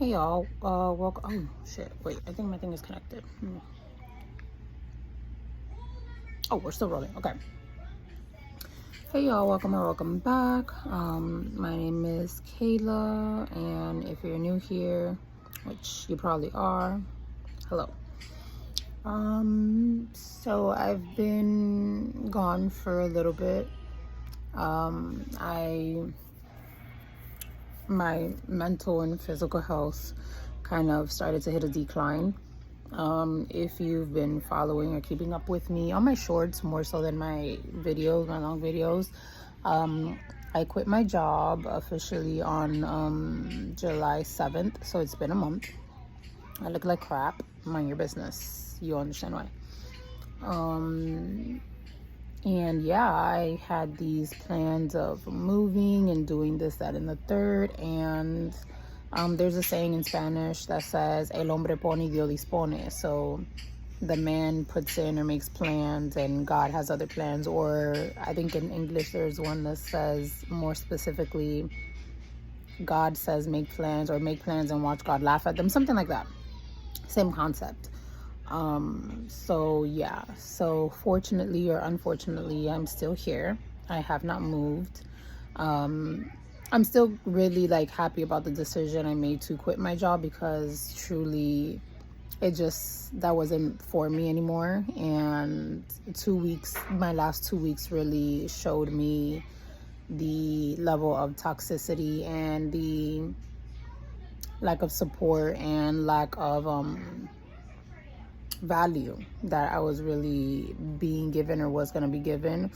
Hey y'all, welcome. Oh shit, wait, I think my thing is connected. Oh, we're still rolling. Okay. Hey y'all, welcome or welcome back. My name is Kayla, and if you're new here, which you probably are, hello. So I've been gone for a little bit. My mental and physical health kind of started to hit a decline. If you've been following or keeping up with me on my shorts more so than my videos, my long videos, I quit my job officially on July 7th, so it's been a month. I look like crap. Mind your business. You'll understand why. And yeah, I had these plans of moving and doing this, that, and the third. And there's a saying in Spanish that says, El hombre pone y Dios dispone. So the man puts in or makes plans and God has other plans. Or I think in English there's one that says more specifically, God says make plans, or make plans and watch God laugh at them. Something like that. Same concept. So yeah, so fortunately or unfortunately, I'm still here. I have not moved. I'm still really like happy about the decision I made to quit my job, because truly that wasn't for me anymore. And my last 2 weeks really showed me the level of toxicity and the lack of support and lack of value that I was really being given or was going to be given.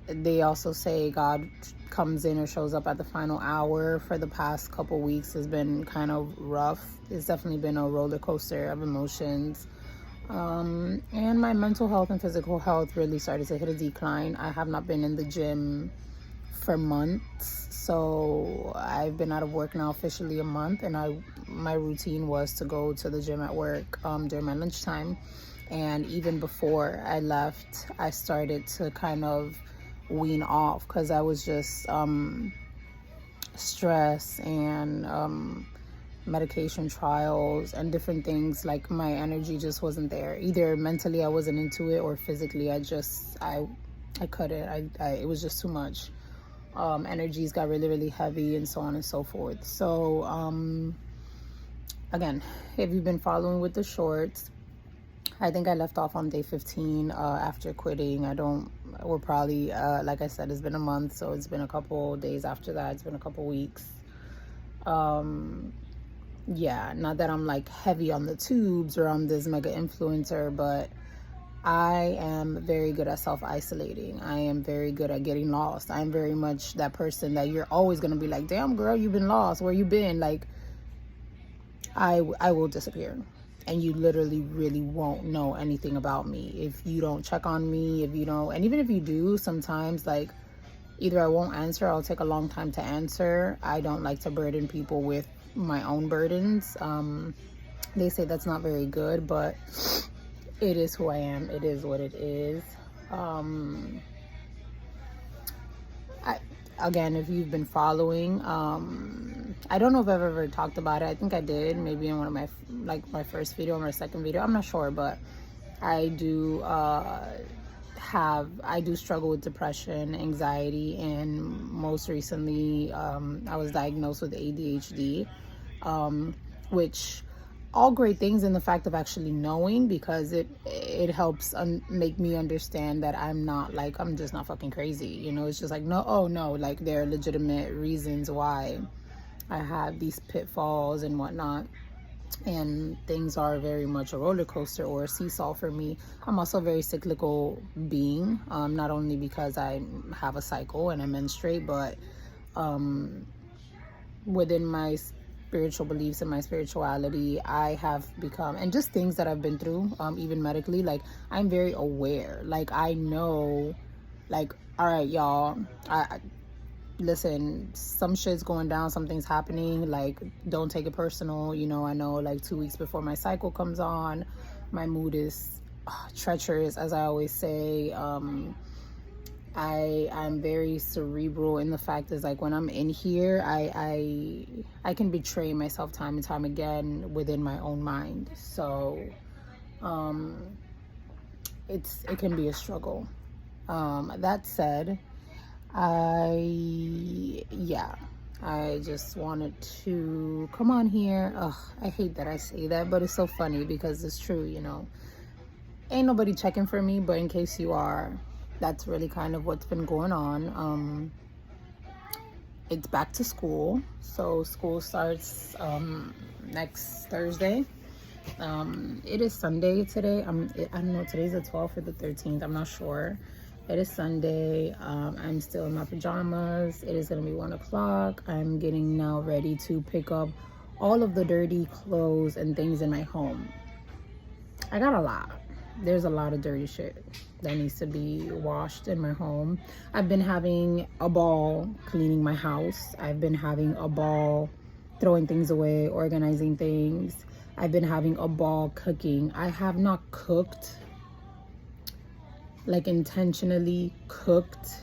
They also say God comes in or shows up at the final hour. For the past couple weeks has been kind of rough. It's definitely been a roller coaster of emotions. And my mental health and physical health really started to hit a decline. I have not been in the gym for months, so I've been out of work now officially a month, and my routine was to go to the gym at work during my lunchtime. And even before I left, I started to kind of wean off, because I was just stress and medication trials and different things. Like, my energy just wasn't there. Either mentally I wasn't into it, or physically I couldn't. It was just too much. Energies got really, really heavy, and so on and so forth. So again, if you've been following with the shorts, I think I left off on day 15 after quitting. We're probably, like I said, it's been a month, so it's been a couple days after that. It's been a couple weeks. Yeah, not that I'm like heavy on the tubes or I'm this mega influencer, but I am very good at self-isolating. I am very good at getting lost. I'm very much that person that you're always going to be like, damn girl, you've been lost. Where you been? Like, I will disappear. And you literally really won't know anything about me if you don't check on me, if you don't. And even if you do, sometimes, like, either I won't answer, I'll take a long time to answer. I don't like to burden people with my own burdens. They say that's not very good, but it is who I am. It is what it is. Again, if you've been following, I don't know if I've ever talked about it. I think I did, maybe in one of my first video or my second video. I'm not sure, but I do struggle with depression, anxiety, and most recently, I was diagnosed with ADHD, which all great things in the fact of actually knowing, because it helps make me understand that I'm just not fucking crazy. It's just like, no, like, there are legitimate reasons why I have these pitfalls and whatnot. And things are very much a roller coaster or a seesaw for me. I'm also a very cyclical being, not only because I have a cycle and I menstruate, but within my spiritual beliefs and my spirituality, I have become, and just things that I've been through, even medically, like, I'm very aware. Like, I know, like, all right, y'all, listen, some shit's going down, something's happening, like, don't take it personal. I know, like, 2 weeks before my cycle comes on, my mood is treacherous, as I always say. I'm very cerebral in the fact is like when I'm in here, I can betray myself time and time again within my own mind. So it can be a struggle. That said, I just wanted to come on here. Ugh, I hate that I say that, but it's so funny because it's true, you know. Ain't nobody checking for me, but in case you are, that's really kind of what's been going on. It's back to school, so school starts next Thursday. It is Sunday today. I don't know, today's the 12th or the 13th, I'm not sure. It is Sunday. I'm still in my pajamas. It is gonna be 1 o'clock. I'm getting now ready to pick up all of the dirty clothes and things in my home. I got a lot. There's a lot of dirty shit that needs to be washed in my home. I've been having a ball cleaning my house. I've been having a ball throwing things away, organizing things. I've been having a ball cooking. I have not cooked, like intentionally cooked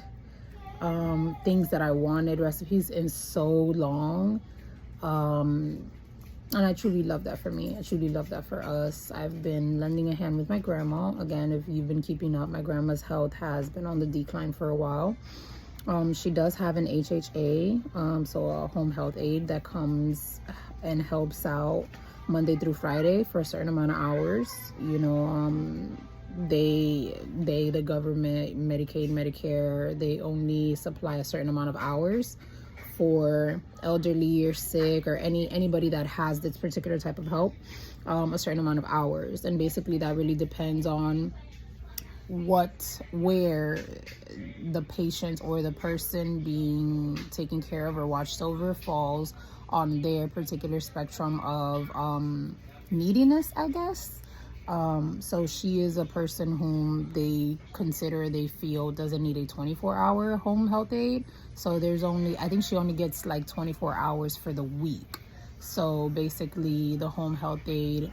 things that I wanted, recipes, in so long. And I truly love that for me. I truly love that for us. I've been lending a hand with my grandma. Again, if you've been keeping up, my grandma's health has been on the decline for a while. She does have an HHA, so a home health aide that comes and helps out Monday through Friday for a certain amount of hours. You know, the government, Medicaid, Medicare, they only supply a certain amount of hours for elderly or sick or anybody that has this particular type of help, a certain amount of hours. And basically that really depends on where the patient or the person being taken care of or watched over falls on their particular spectrum of neediness, I guess. So she is a person whom they feel doesn't need a 24-hour home health aide. So I think she only gets like 24 hours for the week. So basically the home health aide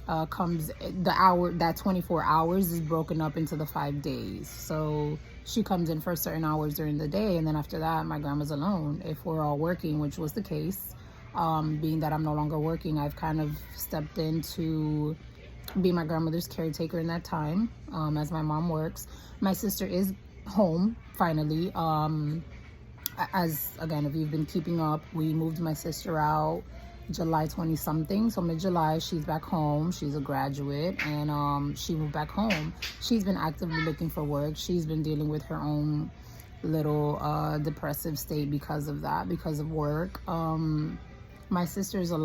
that 24 hours is broken up into the 5 days. So she comes in for certain hours during the day, and then after that my grandma's alone. If we're all working, which was the case, being that I'm no longer working, I've kind of stepped in to be my grandmother's caretaker in that time, as my mom works. My sister is home finally. As again, if you've been keeping up, we moved my sister out July 20 something, so mid-July she's back home. She's a graduate, and she moved back home. She's been actively looking for work. She's been dealing with her own little depressive state because of work. My sister's a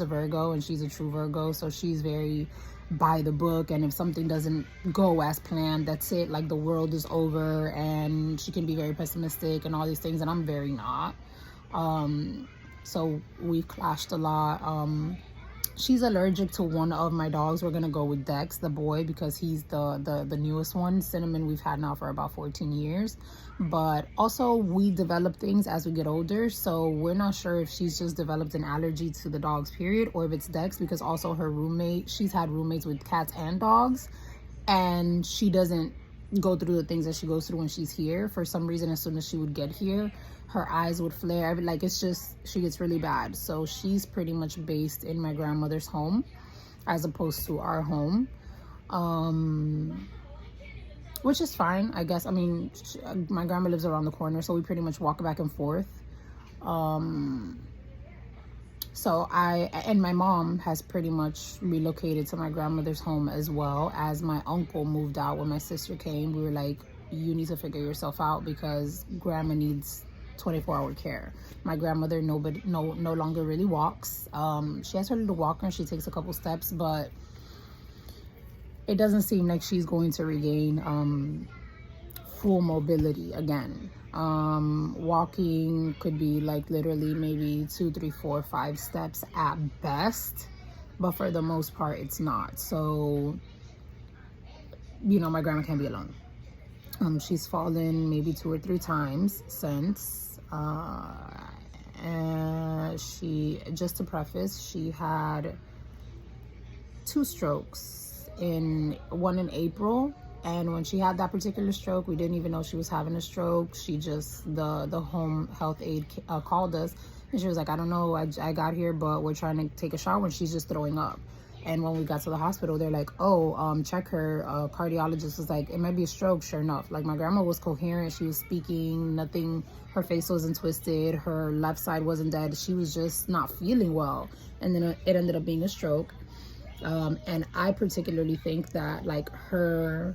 Virgo, and she's a true Virgo, so she's very by the book, and if something doesn't go as planned, that's it, like the world is over, and she can be very pessimistic and all these things, and I'm very not. So we've clashed a lot. She's allergic to one of my dogs. We're gonna go with Dex, the boy, because he's the newest one. Cinnamon we've had now for about 14 years. But also we develop things as we get older, so we're not sure if she's just developed an allergy to the dogs, period, or if it's Dex, because also her roommate, she's had roommates with cats and dogs, and she doesn't go through the things that she goes through when she's here. For some reason, as soon as she would get here, her eyes would flare. Like, it's just, she gets really bad. So she's pretty much based in my grandmother's home as opposed to our home, which is fine, I guess. I mean, my grandma lives around the corner, so we pretty much walk back and forth. So my mom has pretty much relocated to my grandmother's home, as well as my uncle moved out when my sister came. We were like, you need to figure yourself out, because grandma needs 24-hour care. My grandmother no longer really walks. She has her little walker and she takes a couple steps, but it doesn't seem like she's going to regain full mobility again. Walking could be like literally maybe 2, 3, 4, 5 steps at best, but for the most part it's not. So, you know, my grandma can't be alone. She's fallen maybe 2 or 3 times since. And she, just to preface, she had 2 strokes, one in April And when she had that particular stroke, we didn't even know she was having a stroke. She just, the home health aide called us, and she was like, I don't know, I got here, but we're trying to take a shower and she's just throwing up. And when we got to the hospital, they're like, oh, check her. Cardiologist was like, it might be a stroke. Sure enough, like, my grandma was coherent. She was speaking, nothing, her face wasn't twisted, her left side wasn't dead. She was just not feeling well. And then it ended up being a stroke. And I particularly think that, like, her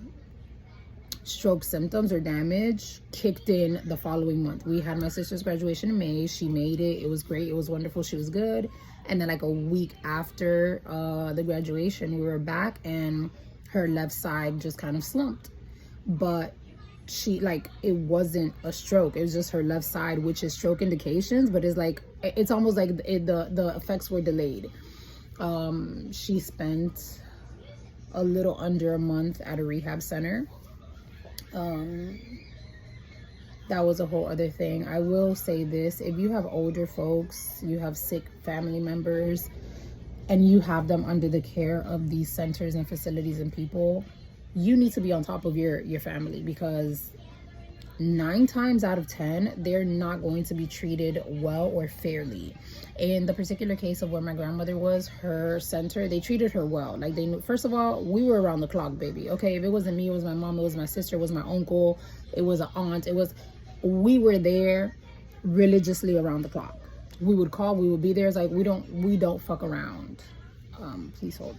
stroke symptoms or damage kicked in the following month. We had my sister's graduation in May. She made it. It was great. It was wonderful. She was good. And then, like, a week after the graduation, we were back and her left side just kind of slumped. But she, like, it wasn't a stroke. It was just her left side, which is stroke indications, but it's like, it's almost like the effects were delayed. She spent a little under a month at a rehab center. That was a whole other thing. I will say this: if you have older folks, you have sick family members, and you have them under the care of these centers and facilities and people, you need to be on top of your family, because 9 times out of 10, they're not going to be treated well or fairly. In the particular case of where my grandmother was, her center, they treated her well. Like, they knew, first of all, we were around the clock, baby. Okay, if it wasn't me, it was my mom, it was my sister, it was my uncle, it was an aunt, we were there religiously around the clock. We would call, we would be there. It's like, we don't fuck around. Please hold.